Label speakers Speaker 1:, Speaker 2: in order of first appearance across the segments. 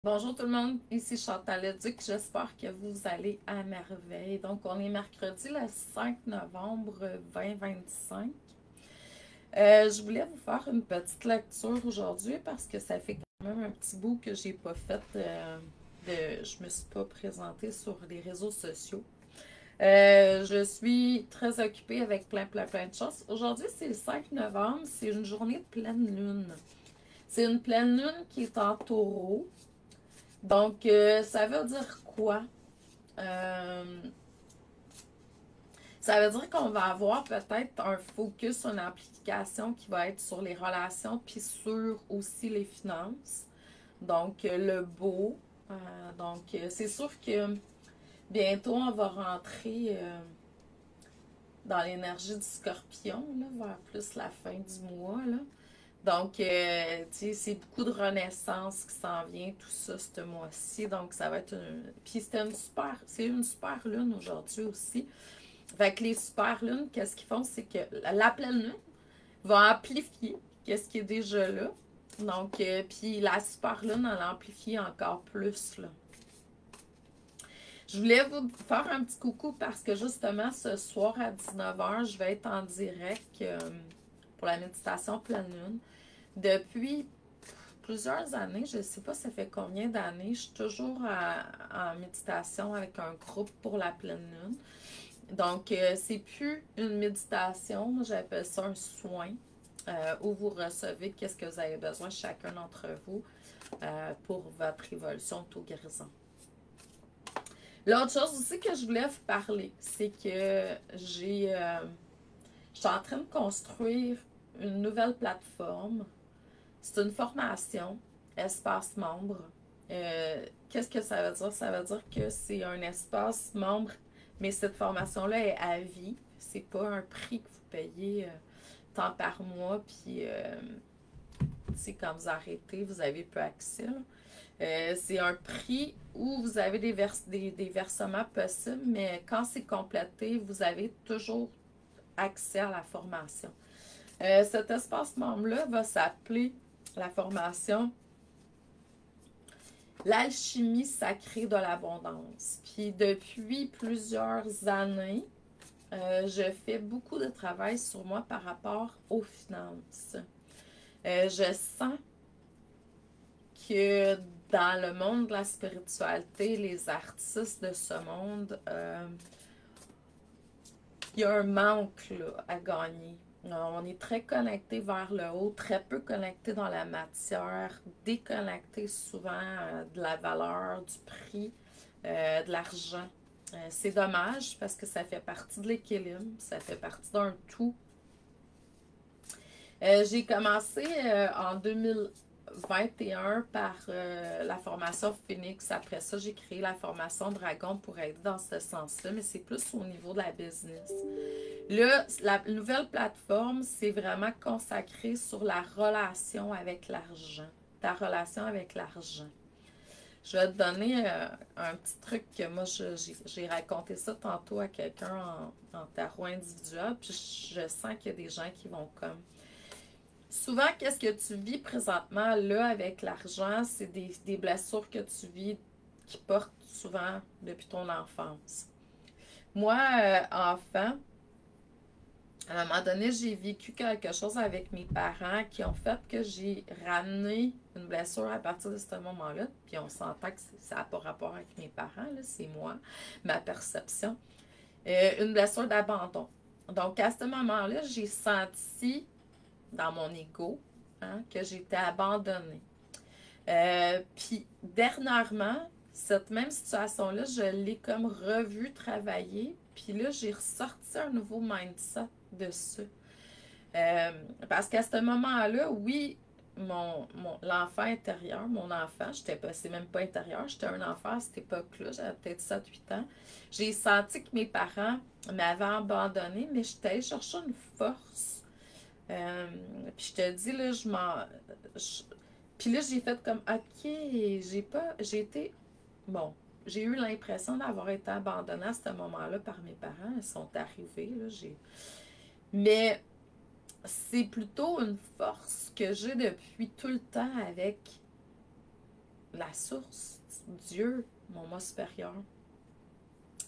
Speaker 1: Bonjour tout le monde, ici Chantal Leduc, j'espère que vous allez à merveille. Donc, on est mercredi le 5 novembre 2025. Je voulais vous faire une petite lecture aujourd'hui parce que ça fait quand même un petit bout que j'ai pas fait je me suis pas présentée sur les réseaux sociaux. Je suis très occupée avec plein de choses. Aujourd'hui, c'est le 5 novembre, c'est une journée de pleine lune. C'est une pleine lune qui est en taureau. Donc, ça veut dire quoi? Euh, Ça veut dire qu'on va avoir peut-être un focus, une application qui va être sur les relations, puis sur aussi les finances. Donc, le beau. C'est sûr que bientôt, on va rentrer dans l'énergie du scorpion, là, vers plus la fin du mois, là. Donc, tu sais, c'est beaucoup de renaissance qui s'en vient, tout ça, ce mois-ci. Donc, ça va être une... Puis, c'est une super lune aujourd'hui aussi. Fait que les super lunes, qu'est-ce qu'ils font? C'est que la pleine lune va amplifier qu'est-ce qui est déjà là. Donc, puis la super lune, elle amplifie encore plus, là. Je voulais vous faire un petit coucou parce que justement, ce soir à 19h, je vais être en direct pour la méditation pleine lune. Depuis plusieurs années, je ne sais pas ça fait combien d'années, je suis toujours en méditation avec un groupe pour la pleine lune. Donc, c'est plus une méditation, moi j'appelle ça un soin où vous recevez qu'est-ce que vous avez besoin chacun d'entre vous pour votre évolution auto-guérison. L'autre chose aussi que je voulais vous parler, c'est que je suis en train de construire une nouvelle plateforme. C'est une formation, espace membre. Qu'est-ce que ça veut dire? Ça veut dire que c'est un espace membre, mais cette formation-là est à vie. C'est pas un prix que vous payez tant par mois, puis quand vous arrêtez, vous avez peu accès. C'est un prix où vous avez des versements possibles, mais quand c'est complété, vous avez toujours accès à la formation. Cet espace membre-là va s'appeler la formation L'alchimie sacrée de l'abondance. Puis depuis plusieurs années, je fais beaucoup de travail sur moi par rapport aux finances. Je sens que dans le monde de la spiritualité, les artistes de ce monde, il y a un manque là, à gagner. On est très connecté vers le haut, très peu connecté dans la matière, déconnecté souvent de la valeur, du prix, de l'argent. C'est dommage parce que ça fait partie de l'équilibre, ça fait partie d'un tout. J'ai commencé en 2021 par la formation Phoenix. Après ça, j'ai créé la formation Dragon pour aider dans ce sens-là, mais c'est plus au niveau de la business. Là, la nouvelle plateforme, c'est vraiment consacré sur la relation avec l'argent. Ta relation avec l'argent. Je vais te donner un petit truc que moi, j'ai raconté ça tantôt à quelqu'un en tarot individuel, puis je sens qu'il y a des gens qui vont comme souvent, qu'est-ce que tu vis présentement là avec l'argent, c'est des blessures que tu vis qui portent souvent depuis ton enfance. Moi, enfant, à un moment donné, j'ai vécu quelque chose avec mes parents qui ont fait que j'ai ramené une blessure à partir de ce moment-là. Puis on s'entend que ça n'a pas rapport avec mes parents, c'est moi, ma perception. Une blessure d'abandon. Donc à ce moment-là, j'ai senti dans mon ego que j'étais abandonnée. Puis dernièrement, cette même situation-là, je l'ai comme revue travailler. Puis là, j'ai ressorti un nouveau mindset dessus. Parce qu'à ce moment-là, oui, l'enfant intérieur, mon enfant, c'est même pas intérieur, j'étais un enfant à cette époque-là, j'avais peut-être 7 8 ans. J'ai senti que mes parents m'avaient abandonnée, mais j'étais allée chercher une force. Puis je te dis, là, puis là, j'ai fait comme, OK, j'ai été, bon, j'ai eu l'impression d'avoir été abandonnée à ce moment-là par mes parents. Ils sont arrivés, là, mais c'est plutôt une force que j'ai depuis tout le temps avec la source, Dieu, mon moi supérieur.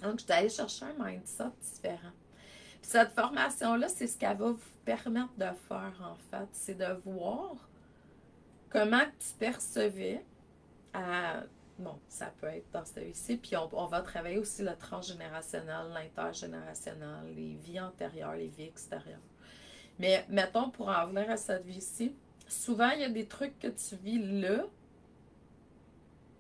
Speaker 1: Donc, je suis allée chercher un mindset différent. Puis cette formation-là, c'est ce qu'elle va vous permettre de faire, en fait. C'est de voir comment tu percevais bon, ça peut être dans ce ici, puis on va travailler aussi le transgénérationnel, l'intergénérationnel, les vies antérieures, les vies extérieures. Mais mettons, pour en venir à cette vie-ci, souvent, il y a des trucs que tu vis là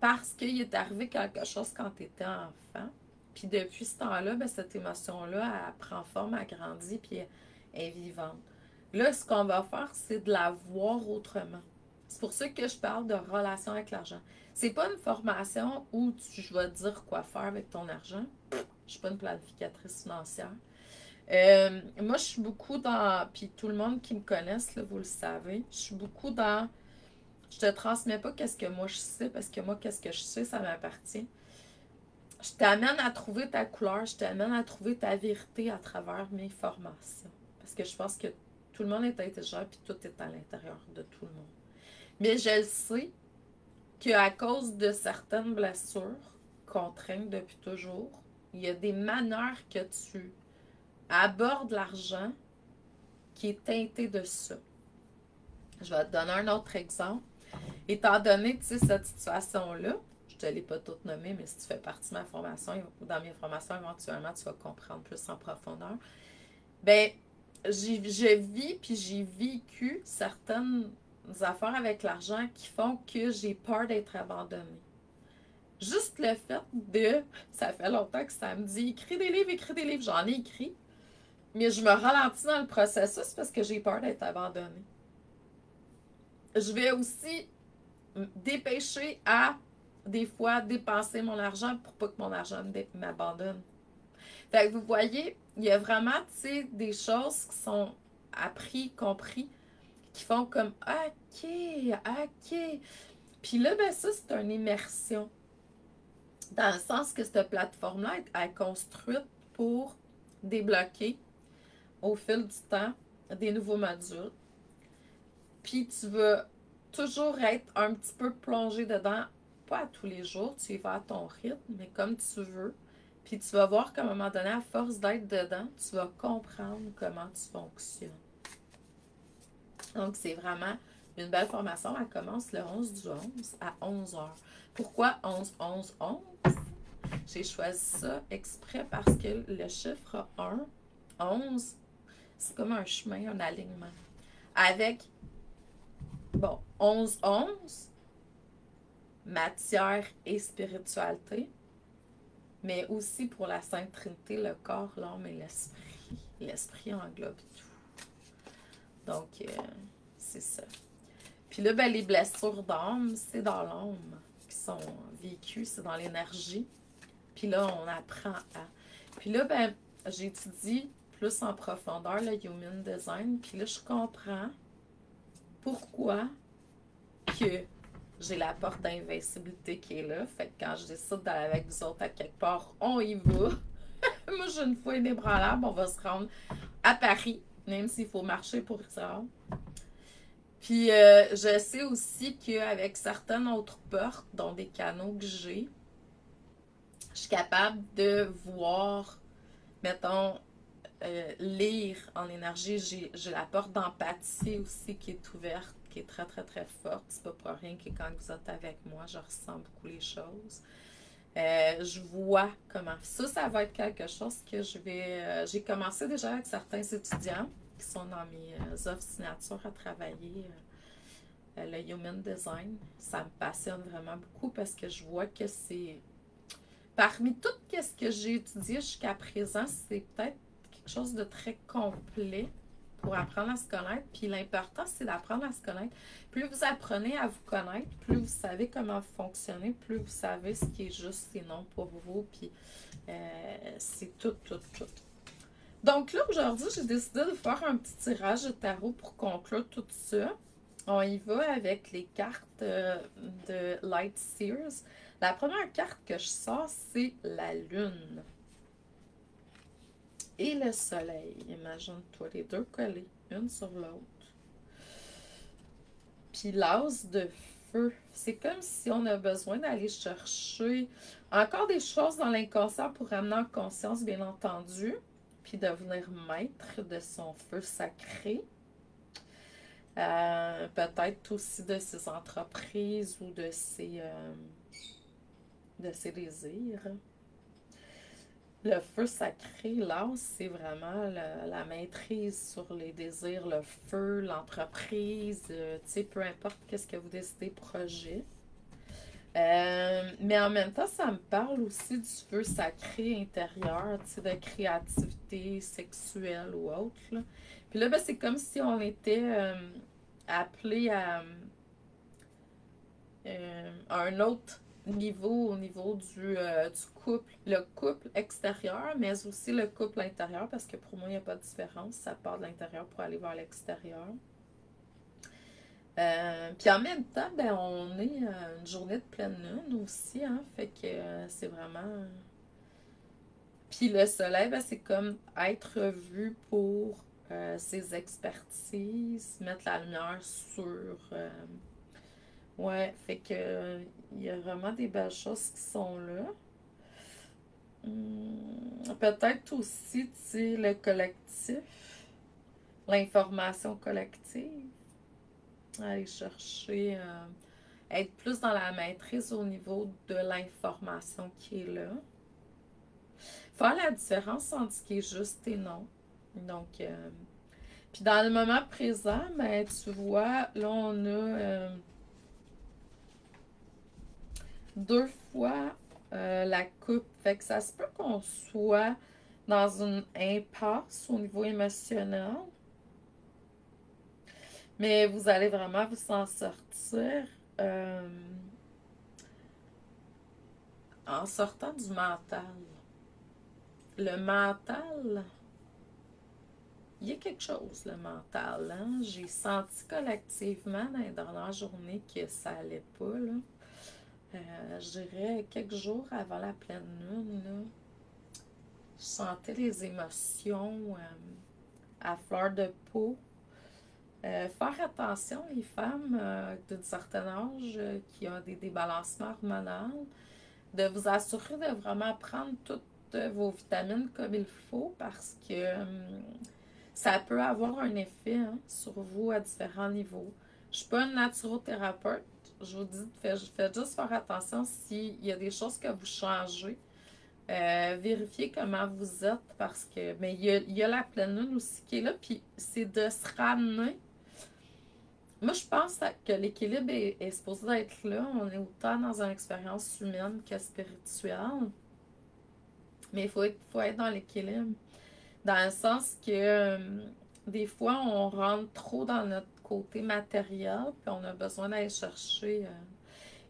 Speaker 1: parce qu'il est arrivé quelque chose quand tu étais enfant. Puis depuis ce temps-là, ben, cette émotion-là, elle prend forme, elle grandit, puis elle est vivante. Là, ce qu'on va faire, c'est de la voir autrement. C'est pour ça que je parle de relation avec l'argent. C'est pas une formation où je vais te dire quoi faire avec ton argent. Je suis pas une planificatrice financière. Moi, je suis beaucoup dans... Puis tout le monde qui me connaisse, là, vous le savez, je suis beaucoup dans... Je te transmets pas qu'est-ce que moi je sais, parce que moi, qu'est-ce que je sais, ça m'appartient. Je t'amène à trouver ta couleur, je t'amène à trouver ta vérité à travers mes formations. Parce que je pense que tout le monde est intelligent, puis tout est à l'intérieur de tout le monde. Mais je le sais qu'à cause de certaines blessures qu'on traîne depuis toujours, il y a des manières que tu abordes l'argent qui est teintée de ça. Je vais te donner un autre exemple. Étant donné, tu sais, cette situation-là, je ne te l'ai pas toute nommée, mais si tu fais partie de ma formation, dans mes formations, éventuellement, tu vas comprendre plus en profondeur. Ben, je vis, puis j'ai vécu certaines affaires avec l'argent qui font que j'ai peur d'être abandonnée. Juste le fait de... Ça fait longtemps que ça me dit, écris des livres, j'en ai écrit. Mais je me ralentis dans le processus parce que j'ai peur d'être abandonnée. Je vais aussi dépêcher à, des fois, dépenser mon argent pour pas que mon argent m'abandonne. Fait que vous voyez, il y a vraiment, tu sais, des choses qui sont appris, compris, qui font comme « OK, OK ». Puis là, ben ça, c'est une immersion. Dans le sens que cette plateforme-là est construite pour débloquer au fil du temps des nouveaux modules. Puis tu vas toujours être un petit peu plongé dedans, pas à tous les jours, tu y vas à ton rythme, mais comme tu veux. Puis tu vas voir qu'à un moment donné, à force d'être dedans, tu vas comprendre comment tu fonctionnes. Donc, c'est vraiment une belle formation. Elle commence le 11 du 11 à 11 heures. Pourquoi 11, 11, 11? J'ai choisi ça exprès parce que le chiffre 1, 11, c'est comme un chemin, un alignement. Avec, bon, 11, 11, matière et spiritualité, mais aussi pour la Sainte Trinité, le corps, l'âme et l'esprit. L'esprit englobe tout. Donc, c'est ça. Puis là, ben, les blessures d'âme, c'est dans l'âme qui sont vécues, c'est dans l'énergie. Puis là, on apprend à... Puis là, ben, j'étudie plus en profondeur le Human Design. Puis là, je comprends pourquoi que j'ai la porte d'invincibilité qui est là. Fait que quand je décide d'aller avec vous autres à quelque part, on y va. Moi, j'ai une foi inébranlable. On va se rendre à Paris, même s'il faut marcher pour y se rendre. Puis, je sais aussi qu'avec certaines autres portes, dont des canaux que j'ai, je suis capable de voir, mettons, lire en énergie. J'ai la porte d'empathie aussi qui est ouverte, qui est très, très, très forte. C'est pas pour rien que quand vous êtes avec moi, je ressens beaucoup les choses. Je vois comment. Ça va être quelque chose que je vais... j'ai commencé déjà avec certains étudiants qui sont dans mes offres signature à travailler le Human Design. Ça me passionne vraiment beaucoup parce que je vois que c'est... Parmi tout ce que j'ai étudié jusqu'à présent, c'est peut-être quelque chose de très complet pour apprendre à se connaître. Puis l'important, c'est d'apprendre à se connaître. Plus vous apprenez à vous connaître, plus vous savez comment fonctionner, plus vous savez ce qui est juste et non pour vous. Puis c'est tout. Donc là, aujourd'hui, j'ai décidé de faire un petit tirage de tarot pour conclure tout ça. On y va avec les cartes de Light Seers. La première carte que je sors, c'est la Lune. Et le Soleil. Imagine-toi les deux collés, une sur l'autre. Puis l'as de feu. C'est comme si on a besoin d'aller chercher encore des choses dans l'inconscient pour ramener en conscience, bien entendu, puis devenir maître de son feu sacré. Peut-être aussi de ses entreprises ou de ses désirs. Le feu sacré, là, c'est vraiment la maîtrise sur les désirs, le feu, l'entreprise, tu sais, peu importe qu'est-ce que vous décidez, projet. Mais en même temps, ça me parle aussi du feu sacré intérieur, tu sais, de créativité sexuelle ou autre, là. Puis là, ben, c'est comme si on était appelé à un autre niveau au niveau du couple. Le couple extérieur, mais aussi le couple intérieur, parce que pour moi, il n'y a pas de différence. Ça part de l'intérieur pour aller vers l'extérieur. Puis en même temps, ben, on est une journée de pleine lune aussi, hein, fait que c'est vraiment... Puis le soleil, ben, c'est comme être vu pour ses expertises, mettre la lumière sur... ouais, fait que il y a vraiment des belles choses qui sont là. Peut-être aussi, tu sais, le collectif, l'information collective, aller chercher, être plus dans la maîtrise au niveau de l'information qui est là. Faire la différence entre ce qui est juste et non. Donc, puis dans le moment présent, ben, tu vois, là, on a deux fois la coupe. Fait que ça se peut qu'on soit dans une impasse au niveau émotionnel. Mais vous allez vraiment vous en sortir en sortant du mental. Le mental, il y a quelque chose, le mental. Hein? J'ai senti collectivement dans les dernières journées que ça allait pas. Là. Je dirais quelques jours avant la pleine lune, là, je sentais les émotions à fleur de peau. Faire attention, les femmes d'un certain âge qui ont des débalancements hormonaux, de vous assurer de vraiment prendre toutes vos vitamines comme il faut parce que ça peut avoir un effet hein, sur vous à différents niveaux. Je ne suis pas une naturothérapeute. Je vous dis, faites juste faire attention s'il y a des choses que vous changez. Vérifiez comment vous êtes parce que mais il y a la pleine lune aussi qui est là. Puis c'est de se ramener. Moi, je pense que l'équilibre est supposé être là. On est autant dans une expérience humaine que spirituelle. Mais faut être dans l'équilibre. Dans le sens que des fois, on rentre trop dans notre côté matériel, puis on a besoin d'aller chercher.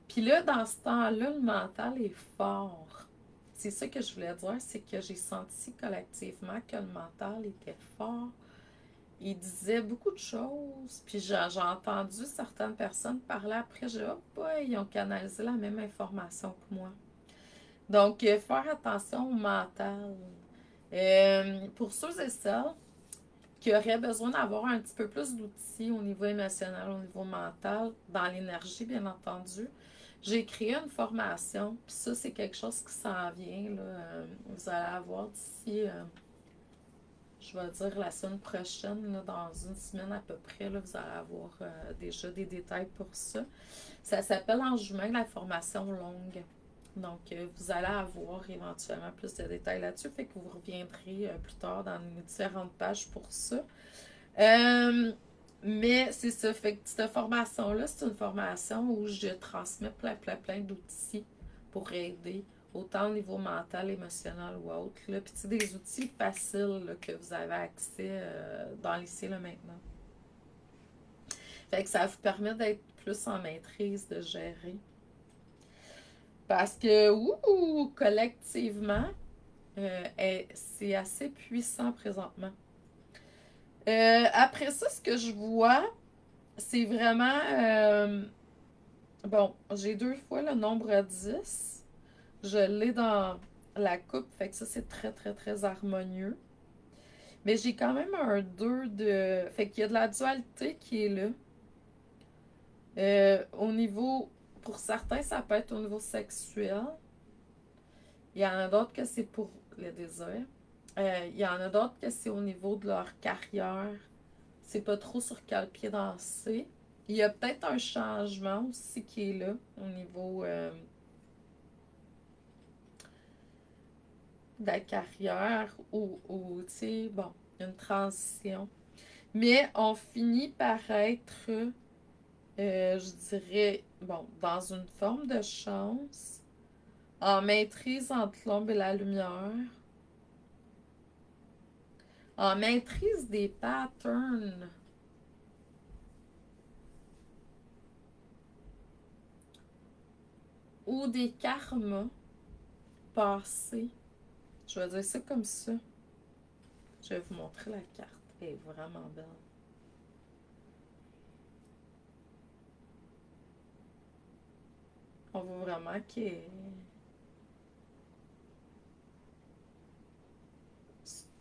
Speaker 1: Puis là, dans ce temps-là, le mental est fort. C'est ça que je voulais dire, c'est que j'ai senti collectivement que le mental était fort. Il disait beaucoup de choses, puis j'ai entendu certaines personnes parler après, j'ai dit, oh boy, ils ont canalisé la même information que moi. Donc, faire attention au mental. Pour ceux et celles qui auraient besoin d'avoir un petit peu plus d'outils au niveau émotionnel, au niveau mental, dans l'énergie, bien entendu, j'ai créé une formation. Puis ça, c'est quelque chose qui s'en vient. Là. Vous allez avoir d'ici, je vais dire la semaine prochaine, là, dans une semaine à peu près, là, vous allez avoir déjà des détails pour ça. Ça s'appelle en juin la formation longue. Donc, vous allez avoir éventuellement plus de détails là-dessus, fait que vous reviendrez plus tard dans les différentes pages pour ça. Mais c'est ça, fait que cette formation-là, c'est une formation où je transmets plein d'outils pour aider, autant au niveau mental, émotionnel ou autre. Là. Puis, c'est des outils faciles là, que vous avez accès dans l'ici là maintenant. Fait que ça vous permet d'être plus en maîtrise, de gérer. Parce que, collectivement, c'est assez puissant présentement. Après ça, ce que je vois, c'est vraiment... bon, j'ai deux fois le nombre 10. Je l'ai dans la coupe, fait que ça, c'est très harmonieux. Mais j'ai quand même un 2 de... Fait qu'il y a de la dualité qui est là. Au niveau, pour certains, ça peut être au niveau sexuel. Il y en a d'autres que c'est pour le désir. Il y en a d'autres que c'est au niveau de leur carrière. C'est pas trop sur quel pied danser. Il y a peut-être un changement aussi qui est là au niveau de la carrière ou tu sais, bon, une transition. Mais on finit par être, je dirais, bon, dans une forme de chance, en maîtrise entre l'ombre et la lumière, en maîtrise des patterns ou des karmas passés. Je vais dire ça comme ça. Je vais vous montrer la carte. Elle est vraiment belle. On voit vraiment qu'elle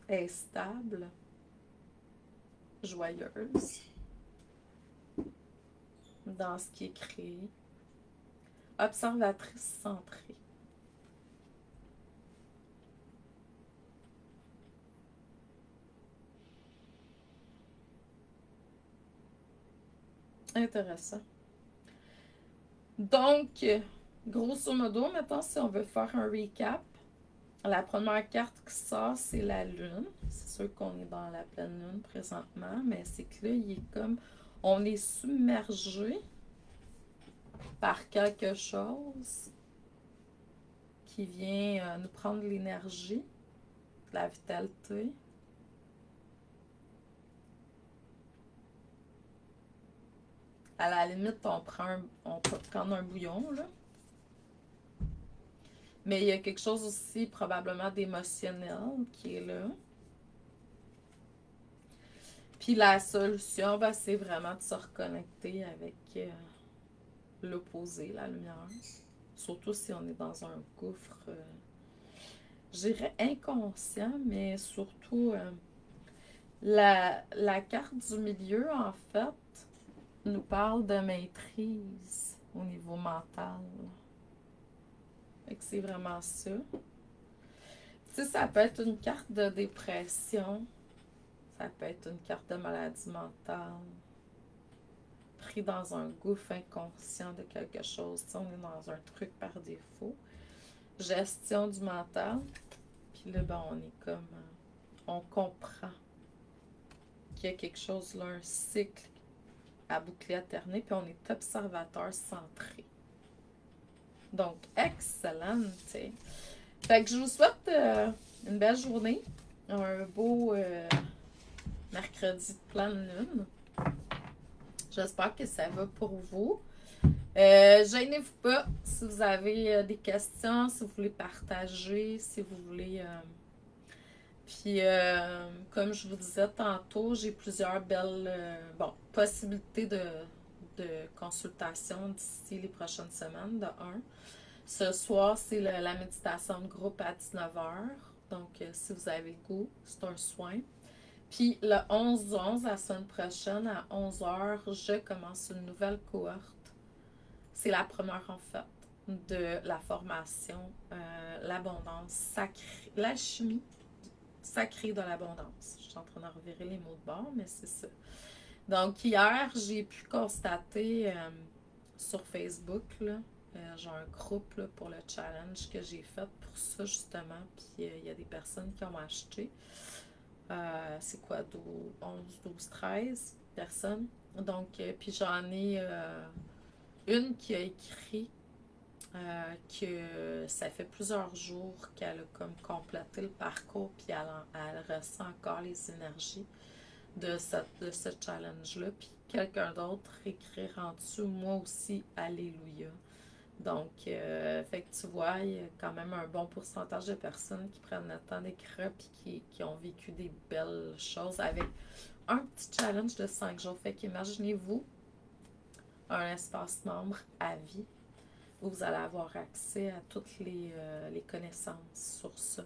Speaker 1: est stable, joyeuse dans ce qui est créé, observatrice centrée. Intéressant. Donc, grosso modo, maintenant, si on veut faire un recap, la première carte qui sort, c'est la lune. C'est sûr qu'on est dans la pleine lune présentement, mais c'est que là, il est comme, on est submergé par quelque chose qui vient nous prendre l'énergie, la vitalité. À la limite, on peut prendre un bouillon, là. Mais il y a quelque chose aussi probablement d'émotionnel qui est là. Puis la solution, ben, c'est vraiment de se reconnecter avec l'opposé, la lumière. Surtout si on est dans un gouffre, je dirais inconscient, mais surtout la carte du milieu, en fait, nous parle de maîtrise au niveau mental. Fait que c'est vraiment ça. Tu sais, ça peut être une carte de dépression, ça peut être une carte de maladie mentale, pris dans un gouffre inconscient de quelque chose. Tu sais, on est dans un truc par défaut. Gestion du mental. Puis là, ben, on est comme... on comprend qu'il y a quelque chose là, un cycle à boucler, à terner, puis on est observateur centré. Donc, excellent, tu sais. Fait que je vous souhaite une belle journée, un beau mercredi de pleine lune. J'espère que ça va pour vous. Gênez-vous pas si vous avez des questions, si vous voulez partager, si vous voulez... Puis, comme je vous disais tantôt, j'ai plusieurs belles possibilités de consultation d'ici les prochaines semaines, de un. Ce soir, c'est la méditation de groupe à 19h. Donc, si vous avez le goût, c'est un soin. Puis, le 11-11, la semaine prochaine, à 11h, je commence une nouvelle cohorte. C'est la première, en fait, de la formation l'abondance sacrée, l'alchimie sacrée de l'abondance. Je suis en train de revirer les mots de bord, mais c'est ça. Donc, hier, j'ai pu constater sur Facebook, là, j'ai un groupe là, pour le challenge que j'ai fait pour ça, justement. Puis, il y a des personnes qui ont acheté. C'est quoi, 11, 12, 13 personnes. Donc, puis j'en ai une qui a écrit que ça fait plusieurs jours qu'elle a comme complété le parcours, puis elle ressent encore les énergies de ce challenge-là. Puis quelqu'un d'autre écrire en dessous, moi aussi, Alléluia. Donc, fait que tu vois, il y a quand même un bon pourcentage de personnes qui prennent le temps d'écrire puis qui ont vécu des belles choses avec un petit challenge de 5 jours. Fait qu'imaginez-vous un espace membre à vie où vous allez avoir accès à toutes les connaissances sur ça.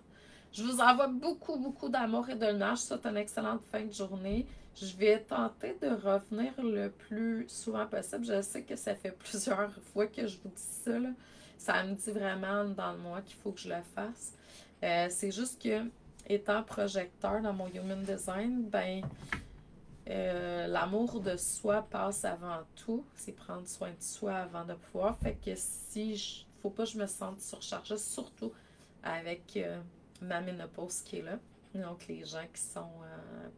Speaker 1: Je vous envoie beaucoup, beaucoup d'amour et de lumière. Je vous souhaite une excellente fin de journée. Je vais tenter de revenir le plus souvent possible. Je sais que ça fait plusieurs fois que je vous dis ça, là. Ça me dit vraiment dans le mois qu'il faut que je le fasse. C'est juste que, étant projecteur dans mon Human Design, ben, l'amour de soi passe avant tout. C'est prendre soin de soi avant de pouvoir. Fait que faut pas que je me sente surchargée, surtout avec ma ménopause qui est là. Donc, les gens qui sont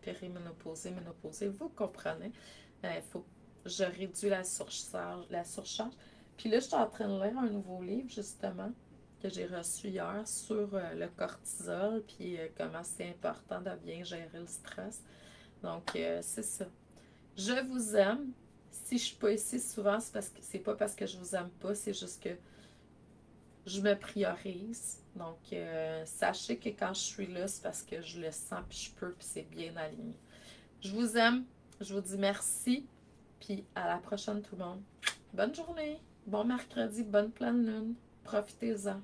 Speaker 1: périménopausés, ménopausés, vous comprenez. Faut, je réduis la surcharge. Puis là, je suis en train de lire un nouveau livre, justement, que j'ai reçu hier sur le cortisol, puis comment c'est important de bien gérer le stress. Donc, c'est ça. Je vous aime. Si je suis pas ici souvent, c'est parce que c'est pas parce que je vous aime pas, c'est juste que je me priorise. Donc, sachez que quand je suis là, c'est parce que je le sens, puis je peux, puis c'est bien aligné. Je vous aime. Je vous dis merci. Puis à la prochaine, tout le monde. Bonne journée. Bon mercredi. Bonne pleine lune. Profitez-en.